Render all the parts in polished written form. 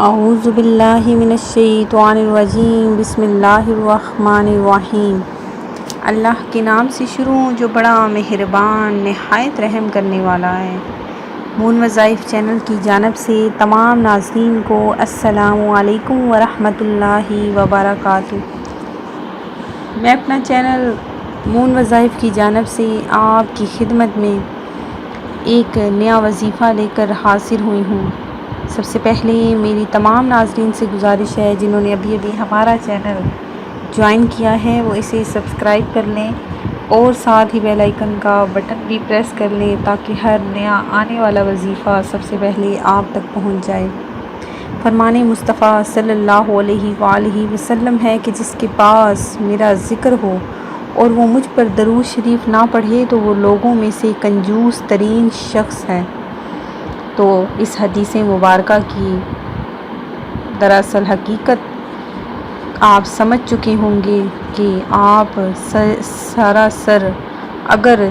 اعوذ باللہ من الشیطان الرجیم، بسم اللہ الرحمن الرحیم۔ اللہ کے نام سے شروع جو بڑا مہربان نہایت رحم کرنے والا ہے۔ مون وظائف چینل کی جانب سے تمام ناظرین کو السلام علیکم ورحمۃ اللہ وبرکاتہ۔ میں اپنا چینل مون وظائف کی جانب سے آپ کی خدمت میں ایک نیا وظیفہ لے کر حاضر ہوئی ہوں۔ سب سے پہلے میری تمام ناظرین سے گزارش ہے جنہوں نے ابھی ہمارا چینل جوائن کیا ہے وہ اسے سبسکرائب کر لیں اور ساتھ ہی بیل آئیکن کا بٹن بھی پریس کر لیں تاکہ ہر نیا آنے والا وظیفہ سب سے پہلے آپ تک پہنچ جائے۔ فرمان مصطفیٰ صلی اللہ علیہ وآلہ وسلم ہے کہ جس کے پاس میرا ذکر ہو اور وہ مجھ پر درود شریف نہ پڑھے تو وہ لوگوں میں سے کنجوس ترین شخص ہے۔ تو اس حدیث مبارکہ کی دراصل حقیقت آپ سمجھ چکے ہوں گے کہ آپ سراسر اگر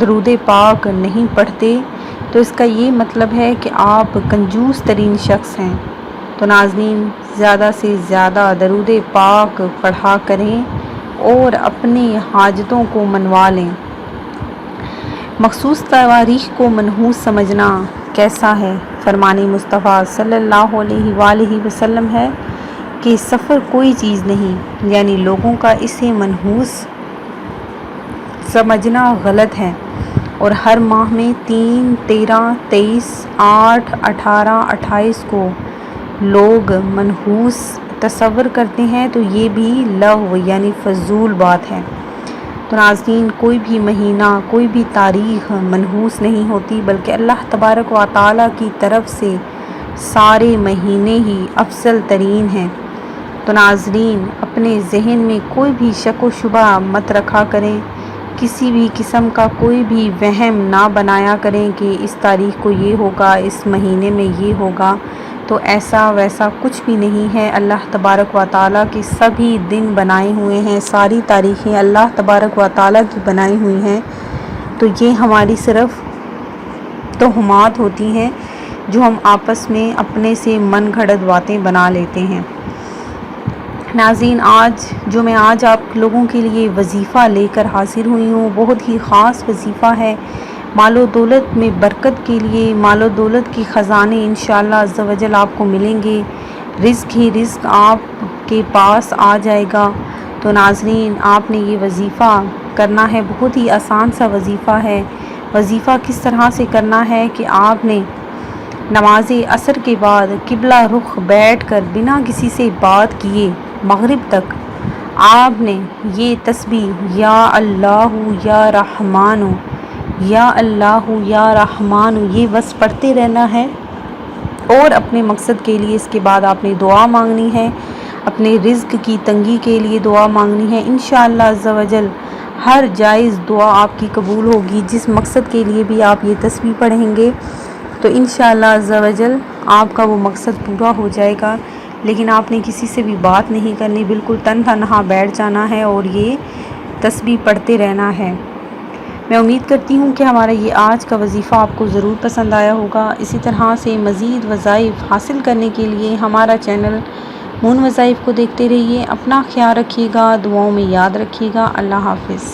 درود پاک نہیں پڑھتے تو اس کا یہ مطلب ہے کہ آپ کنجوس ترین شخص ہیں۔ تو ناظرین زیادہ سے زیادہ درود پاک پڑھا کریں اور اپنی حاجتوں کو منوا لیں۔ مخصوص تواریخ کو منحوس سمجھنا کیسا ہے؟ فرمان مصطفیٰ صلی اللہ علیہ وآلہ وسلم ہے کہ سفر کوئی چیز نہیں، یعنی لوگوں کا اسے منحوس سمجھنا غلط ہے، اور ہر ماہ میں 3، 13، 23، 8، 18، 28 کو لوگ منحوس تصور کرتے ہیں تو یہ بھی لغو یعنی فضول بات ہے۔ تو ناظرین کوئی بھی مہینہ، کوئی بھی تاریخ منحوس نہیں ہوتی بلکہ اللہ تبارک و تعالیٰ کی طرف سے سارے مہینے ہی افضل ترین ہیں۔ تو ناظرین اپنے ذہن میں کوئی بھی شک و شبہ مت رکھا کریں، کسی بھی قسم کا کوئی بھی وہم نہ بنایا کریں کہ اس تاریخ کو یہ ہوگا، اس مہینے میں یہ ہوگا۔ تو ایسا ویسا کچھ بھی نہیں ہے۔ اللہ تبارک و تعالیٰ کے سبھی دن بنائے ہوئے ہیں، ساری تاریخیں اللہ تبارک و تعالیٰ کی بنائی ہوئی ہیں۔ تو یہ ہماری صرف توہمات ہوتی ہیں جو ہم آپس میں اپنے سے من گھڑت باتیں بنا لیتے ہیں۔ ناظرین میں آج آپ لوگوں کے لیے وظیفہ لے کر حاضر ہوئی ہوں، بہت ہی خاص وظیفہ ہے۔ مال و دولت میں برکت کے لیے، مال و دولت کے خزانے انشاءاللہ عز و جل آپ کو ملیں گے، رزق ہی رزق آپ کے پاس آ جائے گا۔ تو ناظرین آپ نے یہ وظیفہ کرنا ہے، بہت ہی آسان سا وظیفہ ہے۔ وظیفہ کس طرح سے کرنا ہے کہ آپ نے نماز عصر کے بعد قبلہ رخ بیٹھ کر بنا کسی سے بات کیے مغرب تک آپ نے یہ تسبیح یا اللہ یا رحمان، یا اللہ یا رحمان یہ بس پڑھتے رہنا ہے، اور اپنے مقصد کے لیے اس کے بعد آپ نے دعا مانگنی ہے، اپنے رزق کی تنگی کے لیے دعا مانگنی ہے۔ انشاءاللہ عز و جل ہر جائز دعا آپ کی قبول ہوگی۔ جس مقصد کے لیے بھی آپ یہ تسبیح پڑھیں گے تو انشاءاللہ عز و جل آپ کا وہ مقصد پورا ہو جائے گا۔ لیکن آپ نے کسی سے بھی بات نہیں کرنی، بالکل تنہا بیٹھ جانا ہے اور یہ تسبیح پڑھتے رہنا ہے۔ میں امید کرتی ہوں کہ ہمارا یہ آج کا وظیفہ آپ کو ضرور پسند آیا ہوگا۔ اسی طرح سے مزید وظائف حاصل کرنے کے لیے ہمارا چینل مون وظائف کو دیکھتے رہیے۔ اپنا خیال رکھیے گا، دعاؤں میں یاد رکھیے گا۔ اللہ حافظ۔